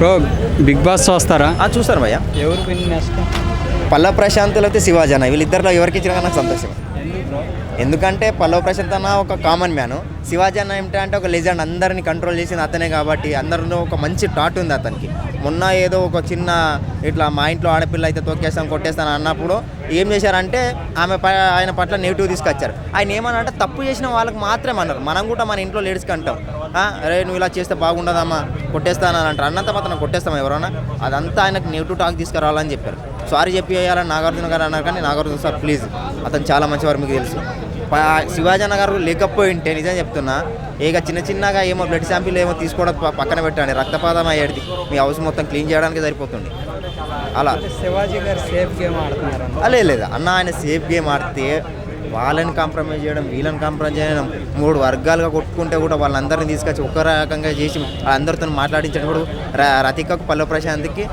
Bro big boss చూస్తారా? చూస్తారు భయ్య. ఎవరు విన్ నెక్స్ట్? పల్లవ ప్రశాంత్ అయితే శివాజీ అన్న, వీళ్ళిద్దరిలో ఎవరికి ఇచ్చినా నాకు సంతోషం. ఎందుకంటే పల్లవ ప్రశాంత్ అన్న ఒక కామన్ మ్యాన్, శివాజీ అన్న ఏమిటంటే ఒక లెజెండ్, అందరిని కంట్రోల్ చేసింది అతనే కాబట్టి అందరిలో ఒక మంచి టాట్ ఉంది అతనికి. మొన్న ఏదో ఒక చిన్న ఇట్లా మా ఇంట్లో ఆడపిల్ల అయితే తొక్కేస్తాను కొట్టేస్తాను అన్నప్పుడు ఏం చేశారంటే ఆయన పట్ల నెగిటివ్ తీసుకొచ్చారు. ఆయన ఏమన్నా తప్పు చేసిన వాళ్ళకి మాత్రమే అన్నారు. మనం కూడా మన ఇంట్లో లేడీస్కి అంటాం, అరే నువ్వు ఇలా చేస్తే బాగుండదమ్మా కొట్టేస్తానని అంటారు. అన్నంత మాత్రం కొట్టేస్తాం ఎవరైనా? అదంతా ఆయనకు నెగిటివ్ టాక్ తీసుకురావాలని చెప్పారు. సారీ చెప్పి వేయాలని నాగార్జున గారు అన్నారు. కానీ నాగార్జున సార్ ప్లీజ్, అతను చాలా మంచివారు, మీకు తెలుసు. శివాజీ అన్న గారు లేకపోయింటే నిజం చెప్తున్నా, ఇక చిన్నగా ఏమో బ్లడ్ శాంపిల్ ఏమో తీసుకోవడం పక్కన పెట్టండి, రక్తపాతం అయ్యేది, మీ హౌస్ మొత్తం క్లీన్ చేయడానికి సరిపోతుంది. అలా శివాజీ గారు సేఫ్ గేమ్ ఆడుతున్నారు. లేదు అన్న, ఆయన సేఫ్ గేమ్ ఆడితే వాళ్ళని కాంప్రమైజ్ చేయడం, వీళ్ళని కాంప్రమైజ్ చేయడం, 3 వర్గాలుగా కొట్టుకుంటే కూడా వాళ్ళందరినీ తీసుకొచ్చి ఒక రకంగా చేసి అందరితో మాట్లాడించినప్పుడు రతికకు పల్లవ ప్రశాంత్కి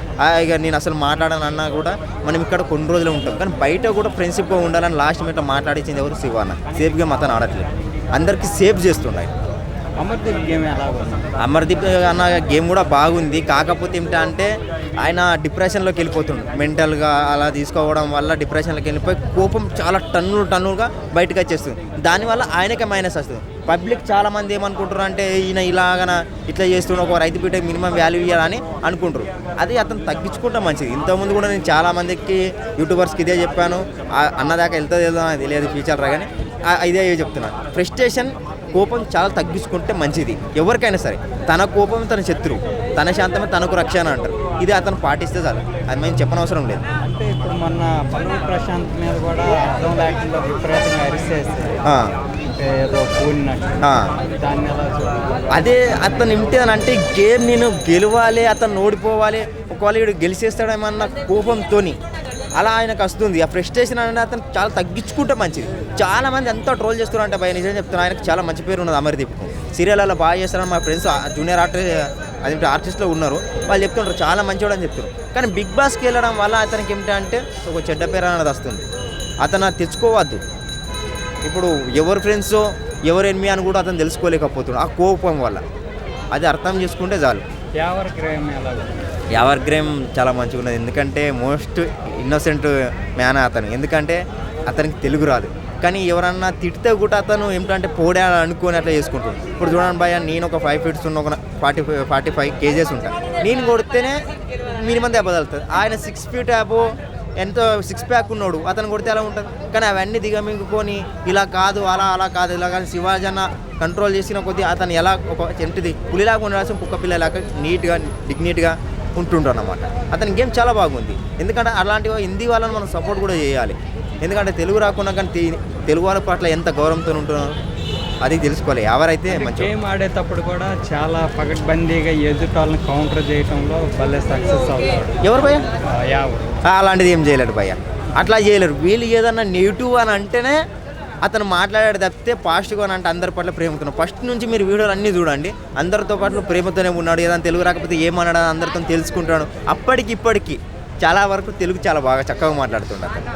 ఇక నేను అసలు మాట్లాడను అన్నా కూడా మనం ఇక్కడ కొన్ని రోజులు ఉంటాం. కానీ బయట కూడా ఫ్రెండ్షిప్గా ఉండాలని లాస్ట్ మినిట్లో మాట్లాడించింది ఎవరు? శివాన్న. సేఫ్ గేమ్ అతను ఆడట్లేదు, అందరికీ సేఫ్ చేస్తున్నాయి. అమర్దీప్ గేమ్ ఎలా? అమర్దీప్ అన్న గేమ్ కూడా బాగుంది. కాకపోతే ఏమిటంటే ఆయన డిప్రెషన్లోకి వెళ్ళిపోతుండు, మెంటల్గా అలా తీసుకోవడం వల్ల డిప్రెషన్లోకి వెళ్ళిపోయి కోపం చాలా టన్నులుగా బయటకు వచ్చేస్తుంది. దానివల్ల ఆయనకే మైనస్ వస్తుంది. పబ్లిక్ చాలామంది ఏమనుకుంటారు అంటే ఈయన ఇలాగన ఇట్లా చేస్తున్న ఒక రైతు బిడ్డకి మినిమం వాల్యూ ఇవ్వాలని అనుకుంటారు. అది అతను తగ్గించుకుంటే మంచిది. ఇంతకుముందు కూడా నేను చాలామందికి యూట్యూబర్స్కి ఇదే చెప్పాను, అన్నదాకా వెళ్తుంది తెలియదు ఫ్యూచర్ రా, కానీ ఇదే చెప్తున్నాను. ఫ్రస్ట్రేషన్, కోపం చాలా తగ్గించుకుంటే మంచిది ఎవరికైనా సరే. తన కోపం తన శత్రువు, తన శాంతమే తనకు రక్షణ అంటారు. ఇది అతను పాటిస్తే చాలు, అది మేము చెప్పనవసరం లేదు. అంటే ఇప్పుడు మొన్న పల్లవ ప్రశాంత్ మీద కూడా అర్థం లేకుండా విపరీతంగా ఏదో అదే అతను ఏమిటంటే గేమ్ నేను గెలవాలి, అతను ఓడిపోవాలి, ఒకవేళ వీడు గెలిచేస్తాడేమన్న కోపంతో అలా ఆయనకు వస్తుంది. ఆ ఫ్రస్ట్రేషన్ అనేది అతను చాలా తగ్గించుకుంటే మంచిది. చాలామంది ఎంతో ట్రోల్ చేస్తున్నారంటే భయ, నిజం చెప్తున్నారు, ఆయనకు చాలా మంచి పేరు ఉన్నది. అమర్దీప్ సీరియల్లో బాగా చేస్తారని మా ఫ్రెండ్స్ జూనియర్ ఆర్టిస్ట్లో ఉన్నారు, వాళ్ళు చెప్తుంటారు చాలా మంచివాడు అని చెప్తున్నారు. కానీ బిగ్ బాస్కి వెళ్ళడం వల్ల అతనికి ఏమిటంటే ఒక చెడ్డ పేరు అనేది వస్తుంది. అతను తెచ్చుకోవద్దు. ఇప్పుడు ఎవరు ఫ్రెండ్సో ఎవరు ఎనిమి అని కూడా అతను తెలుసుకోలేకపోతున్నాడు ఆ కోపం వల్ల. అది అర్థం చేసుకుంటే చాలు. యావర్ గ్రేమ్ చాలా మంచిగా ఉన్నది. ఎందుకంటే మోస్ట్ ఇన్నోసెంట్ మ్యాన్ అతను. ఎందుకంటే అతనికి తెలుగు రాదు, కానీ ఎవరన్నా తిడితే కూడా అతను ఏమిటంటే పోడా అనుకొని అట్లా చేసుకుంటాడు. ఇప్పుడు చూడండి భయ్య, నేను ఒక 5 feet ఉన్న ఒక 45 kgs ఉంటాను. నేను కొడితేనే మినిమం దెబ్బ తగులుతుంది. ఆయన 6 feet అబో ఎంతో 6 pack ఉన్నాడు, అతను కొడితే ఎలా ఉంటుంది? కానీ అవన్నీ దిగమింగుకొని ఇలా కాదు అలా కాదు ఇలా కానీ శివాజీ అన్న కంట్రోల్ చేసిన కొద్దీ అతను ఎలా ఒక చెంటిది పులిలాగా ఉండాల్సిన కుక్క పిల్లలాగా నీట్గా డిగ్నిటీగా ఉంటుంటారు అన్నమాట. అతని గేమ్ చాలా బాగుంది. ఎందుకంటే అలాంటి హిందీ వాళ్ళని మనం సపోర్ట్ కూడా చేయాలి. ఎందుకంటే తెలుగు రాకుండా కానీ తెలుగు వాళ్ళ పట్ల ఎంత గౌరవంతో ఉంటున్నారో అది తెలుసుకోవాలి. ఎవరైతే మంచి గేమ్ ఆడేటప్పుడు కూడా చాలా పకడ్బందీగా ఎదుటాలను కౌంటర్ చేయడంలో భలే సక్సెస్ అవుతాడు. ఎవరు భయ్య? అలాంటిది ఏం చేయలేడు భయ్య, అట్లా చేయలేరు. వీళ్ళు ఏదన్నా నెగిటివ్ అని అంటేనే అతను మాట్లాడాడు తప్పితే పాజిటివ్ అని అంటే అందరి పట్ల ప్రేమతో. ఫస్ట్ నుంచి మీరు వీడియోలు అన్నీ చూడండి, అందరితో పాటు ప్రేమతోనే ఉన్నాడు. ఏదైనా తెలుగు రాకపోతే ఏమన్నాడు అందరితో తెలుసుకుంటాడు. అప్పటికి ఇప్పటికి చాలా వరకు తెలుగు చాలా బాగా చక్కగా మాట్లాడుతుండే అతను.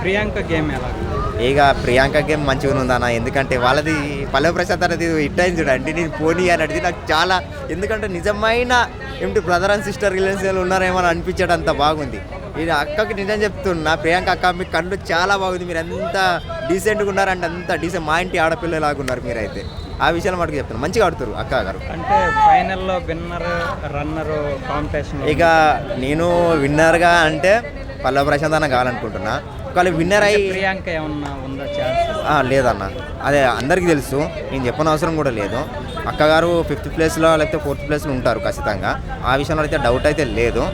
ప్రియాంక గేమ్ ఎలా? ఇక ప్రియాంక గేమ్ మంచిగా ఉందన్న. ఎందుకంటే వాళ్ళది పల్లవ ప్రశాంత్ అనేది హిట్ అయింది చూడండి. నేను పోనీ అని అడిగి నాకు చాలా, ఎందుకంటే నిజమైన ఏమిటి బ్రదర్ అండ్ సిస్టర్ రిలేషన్లు ఉన్నారేమో అని అనిపించడం అంత బాగుంది. ఇది అక్కకి నిజం చెప్తున్నా, ప్రియాంక అక్క మీ కళ్ళు చాలా బాగుంది, మీరు ఎంత డీసెంట్గా ఉన్నారంటే అంత డీసెంట్, మా ఇంటి ఆడపిల్లలాగా ఉన్నారు మీరైతే. ఆ విషయాలు మటుకు చెప్తాను, మంచిగా ఆడుతారు అక్క గారు. అంటే ఫైనల్లో విన్నర్ రన్నర్ కాంపిటీషన్, ఇక నేను విన్నర్గా అంటే పల్లవ ప్రశాంత్ అన్న కావాలనుకుంటున్నా. ఒకవేళ విన్నర్ అయ్యి ప్రియాంక ఏమన్నా ఉందా ఛాన్స్? లేదన్న, అదే అందరికీ తెలుసు, నేను చెప్పని అవసరం కూడా లేదు. అక్కగారు 5th ప్లేస్లో లేకపోతే 4th ప్లేస్లో ఉంటారు ఖచ్చితంగా. ఆ విషయంలో అయితే డౌట్ అయితే లేదు.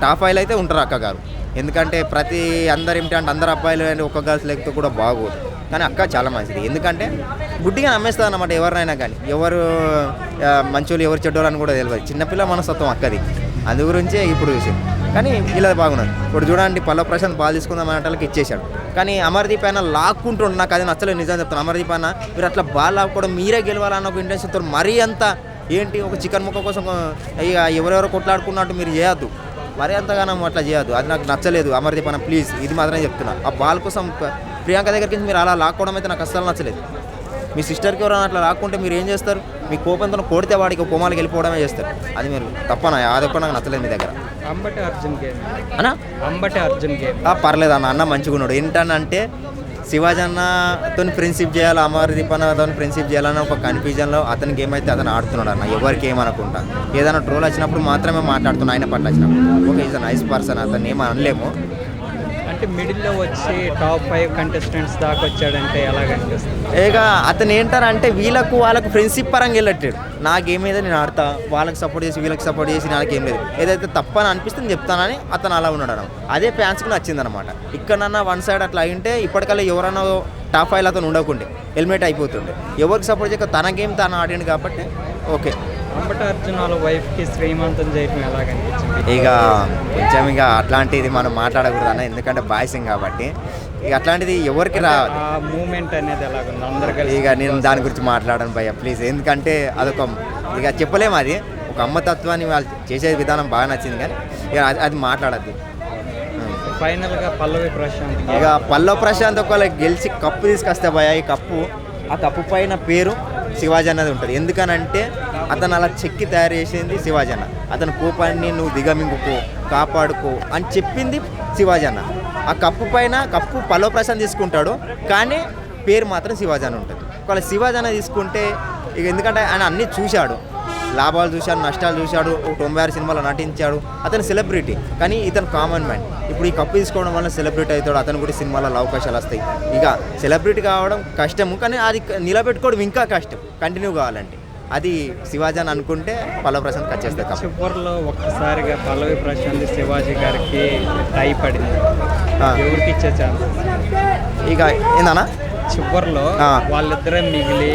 టాప్ 5 అయితే ఉంటారు అక్కగారు. ఎందుకంటే అందరు ఏమిటంటే అందరు అబ్బాయిలు అండ్ ఒక్క గర్ల్స్ లేకపోతే కూడా బాగోదు. కానీ అక్క చాలా మంచిది. ఎందుకంటే గుడ్డిగా నమ్మేస్తుంది అన్నమాట ఎవరినైనా కానీ. ఎవరు మంచోళ్ళు ఎవరు చెడ్డోళ్ళు అని కూడా తెలియదు. చిన్నపిల్ల మనస్తత్వం అక్కది, అందు గురించే ఇప్పుడు విషయం. కానీ ఇలా బాగున్నది. ఇప్పుడు చూడండి, పల్లవ ప్రశాంత్ బాల్ తీసుకుందాం అనేటానికి ఇచ్చేశాడు. కానీ అమర్దీప్ అయినా లాక్కుంటుండు, నాకు అది నచ్చలేదు నిజం చెప్తాను. అమర్దీప్ అయినా మీరు అట్లా బాల్ లాక్కోవడం, మీరే గెలవాలన్న ఒక ఇంటెన్షన్తో మరీ అంత ఏంటి ఒక చికెన్ ముక్క కోసం ఇక ఎవరెవరో కొట్లాడుకున్నట్టు మీరు చేయొద్దు. మరీ అంతగానో అట్లా చేయొద్దు, అది నాకు నచ్చలేదు. అమర్దీప్ అన్న ప్లీజ్, ఇది మాత్రమే చెప్తున్నా. ఆ బాల్ కోసం ప్రియాంక దగ్గరికి మీరు అలా లాక్కోవడం అయితే నాకు అస్సలు నచ్చలేదు. మీ సిస్టర్కి ఎవరైనా అట్లా రాకుంటే మీరు ఏం చేస్తారు? మీ కోపంతో కొడితే వాడికి కోమాలకి వెళ్ళిపోవడమే చేస్తారు. అది మీరు తప్పనా? అది ఒక్క నాకు నచ్చలేదు మీ దగ్గర. అంబటి అర్జున్ గేమ్ అన్నా అంబటి అర్జున్ గేమ్ పర్లేదు అన్న మంచిగా ఉన్నాడు. ఏంటంటే శివాజీ అన్నతో ఫ్రెండ్షిప్ చేయాలి, అమర్దీప్ అన్నతో ఫ్రెండ్షిప్ చేయాలని ఒక కన్ఫ్యూజన్లో అతనికి ఏమైతే అతను ఆడుతున్నాడు అన్న. ఎవరికి ఏమనుకుంటా ఏదైనా ట్రోల్ వచ్చినప్పుడు మాత్రమే మాట్లాడుతున్నాడు. ఆయన పట్ల వచ్చినప్పుడు okay is a nice person, అతన్ని ఏమీ అనలేము. అంటే మిడిల్లో వచ్చి టాప్ 5 కంటెస్టెంట్స్ దాకా వచ్చాడంటే ఎలా కనిపిస్తుంది? ఇక అతను ఏంటారంటే వాళ్ళకు ఫ్రెండ్షిప్ పరంగా వెళ్ళట్లేడు. నా గేమ్ మీద నేను ఆడతా, వాళ్ళకి సపోర్ట్ చేసి వీళ్ళకి సపోర్ట్ చేసి నాకేం లేదు, ఏదైతే తప్పని అనిపిస్తుంది చెప్తానని అతను అలా ఉన్నాడు. అదే ఫ్యాన్స్కి నచ్చిందనమాట. ఇక్కడన్నా వన్ సైడ్ అట్లా అయింటే ఇప్పటికల్లా ఎవరన్నా టాప్ 5 అతను ఉండకుండే హెల్మెట్ అయిపోతుండే. ఎవరికి సపోర్ట్ చేయక తన గేమ్ తను ఆడిండు కాబట్టి ఓకే. అంబటి అర్జున్ వాళ్ళ వైఫ్కి శ్రీమంతం చేయడం ఎలా కనిపించింది? ఇక కొంచెం ఇక అట్లాంటిది మనం మాట్లాడకూడదు అన్న, ఎందుకంటే బాయ్సింగ్ కాబట్టి ఇక అట్లాంటిది ఎవరికి ఆ మూమెంట్ అనేది ఎలాగుంది అందరు కలిసి? ఇక నేను దాని గురించి మాట్లాడను భయ్య ప్లీజ్, ఎందుకంటే అదొక ఇక చెప్పలేము. అది ఒక అమ్మతత్వాన్ని వాళ్ళు చేసే విధానం బాగా నచ్చింది, కానీ ఇక అది మాట్లాడద్దు. ఫైనల్గా పల్లవి ప్రశాంత్ ఇక పల్లవి ప్రశాంత్ ఒకవేళ గెలిచి కప్పు తీసుకొస్తే భయ ఆ కప్పు పైన పేరు శివాజీ అన్నది ఉంటుంది. ఎందుకనంటే అతను అలా చెక్కి తయారు చేసింది శివాజీ అన్న. అతని కోపాన్ని నువ్వు దిగమింగుకో, కాపాడుకో అని చెప్పింది శివాజీ అన్న. ఆ కప్పు పైన కప్పు పల్లవి ప్రశాంత్ తీసుకుంటాడు, కానీ పేరు మాత్రం శివాజీ అన్న ఉంటుంది. ఒకవేళ శివాజీ అన్న తీసుకుంటే ఇక ఎందుకంటే ఆయన అన్నీ చూశాడు, లాభాలు చూశాడు, నష్టాలు చూశాడు, 96 సినిమాలో నటించాడు. అతను సెలబ్రిటీ, కానీ ఇతను కామన్ మ్యాన్. ఇప్పుడు ఈ కప్పు తీసుకోవడం వల్ల సెలబ్రిటీ అవుతాడు, అతను కూడా సినిమాలలో అవకాశాలు వస్తాయి. ఇక సెలబ్రిటీ కావడం కష్టము, కానీ అది నిలబెట్టుకోవడం ఇంకా కష్టం కంటిన్యూ కావాలంటే. అది శివాజీ అని అనుకుంటే పల్లవి ప్రశాంత్ వచ్చేస్తే కప్పు. చివరిలో ఒక్కసారిగా పల్లవి ప్రశాంత్ శివాజీ గారికి టై పడింది, ఎవరికి ఇచ్చే ఛాన్స్? ఇక ఏందన్నా చివరిలో వాళ్ళిద్దరే మిగిలి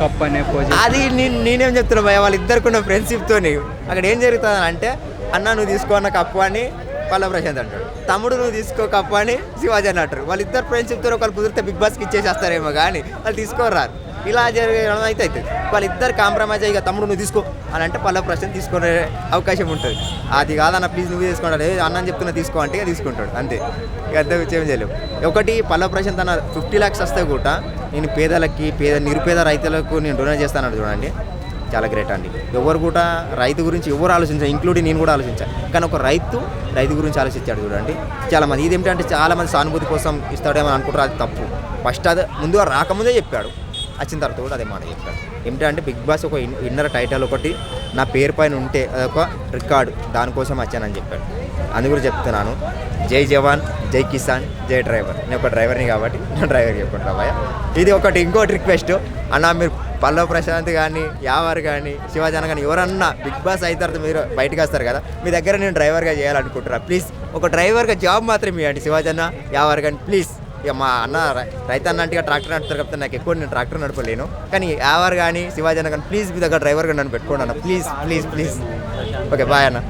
కప్ అనే పొజిషన్. అది నేనేం చెప్తున్నా భయ, వాళ్ళిద్దరికి ఉన్న ఫ్రెండ్షిప్తో అక్కడ ఏం జరుగుతుంది అంటే, అన్న నువ్వు తీసుకో అన్న కప్పు అని పల్లవి ప్రశాంత్ అంటాడు, తమ్ముడు నువ్వు తీసుకో కప్పు అని శివాజీ అని అంటారు. వాళ్ళిద్దరు ఫ్రెండ్షిప్తో ఒకళ్ళు కుదిరితే బిగ్ బాస్కి ఇచ్చేసేస్తారేమో, కానీ వాళ్ళు తీసుకోరారు. ఇలా జరగడం అయితే అవుతుంది. వాళ్ళిద్దరు కాంప్రమైజ్ అయ్యి తమ్ముడు నువ్వు తీసుకో అని అంటే పల్లవి ప్రశాంత్ తీసుకునే అవకాశం ఉంటుంది. అది కాదన్న ప్లీజ్ నువ్వు తీసుకుంటాడు, అన్నని చెప్తున్నా తీసుకో అంటే తీసుకుంటాడు, అంతే. ఇక అంత విషయం చేయలేవు. ఒకటి పల్లవి ప్రశాంత్ అన్న 50 lakhs వస్తే కూడా నేను పేదలకి నిరుపేద రైతులకు నేను డొనేట్ చేస్తాను చూడండి, చాలా గ్రేట్ అండి. ఎవరు కూడా రైతు గురించి ఎవరు ఆలోచించారు, ఇంక్లూడింగ్ నేను కూడా ఆలోచించాను, కానీ ఒక రైతు గురించి ఆలోచించాడు చూడండి. చాలామంది ఇది ఏమిటంటే చాలామంది సానుభూతి కోసం ఇస్తాడేమో అనుకుంటారు, అది తప్పు. ఫస్ట్ అది ముందుగా రాకముందే చెప్పాడు, వచ్చిన తర్వాత కూడా అదే మాట చెప్పాడు. ఏమిటంటే బిగ్ బాస్ ఒక విన్నర్ టైటిల్ ఒకటి నా పేరు పైన ఉంటే అదొక రికార్డు, దానికోసం వచ్చానని చెప్పాడు. అందు కూడా చెప్తున్నాను, జై జవాన్, జై కిసాన్, జై డ్రైవర్. నేను ఒక డ్రైవర్ని కాబట్టి నేను డ్రైవర్ చెప్పుకుంటా భయ. ఇది ఒకటి ఇంకోటి రిక్వెస్ట్ అన్న, మీరు పల్లవి ప్రశాంత్ కానీ యావర్ కానీ శివాజీ అన్న కానీ ఎవరన్నా బిగ్ బాస్ అయిన తర్వాత మీరు బయటకు వస్తారు కదా, మీ దగ్గర నేను డ్రైవర్గా చేయాలనుకుంటున్నా. ప్లీజ్ ఒక డ్రైవర్గా జాబ్ మాత్రం ఇవ్వండి శివాజీ అన్న యావర్ కానీ ప్లీజ్. ఇక మా అన్న రైతు అన్న అంటే ట్రాక్టర్ నడుపుతారు కాబట్టి నాకు ఎక్కువ నేను ట్రాక్టర్ నడపలేను, కానీ యావర్ కానీ శివాజీ అన్న కానీ ప్లీజ్ మీ దగ్గర డ్రైవర్గా నన్ను పెట్టుకోండి అన్న, please please please. Okay bye అన్న.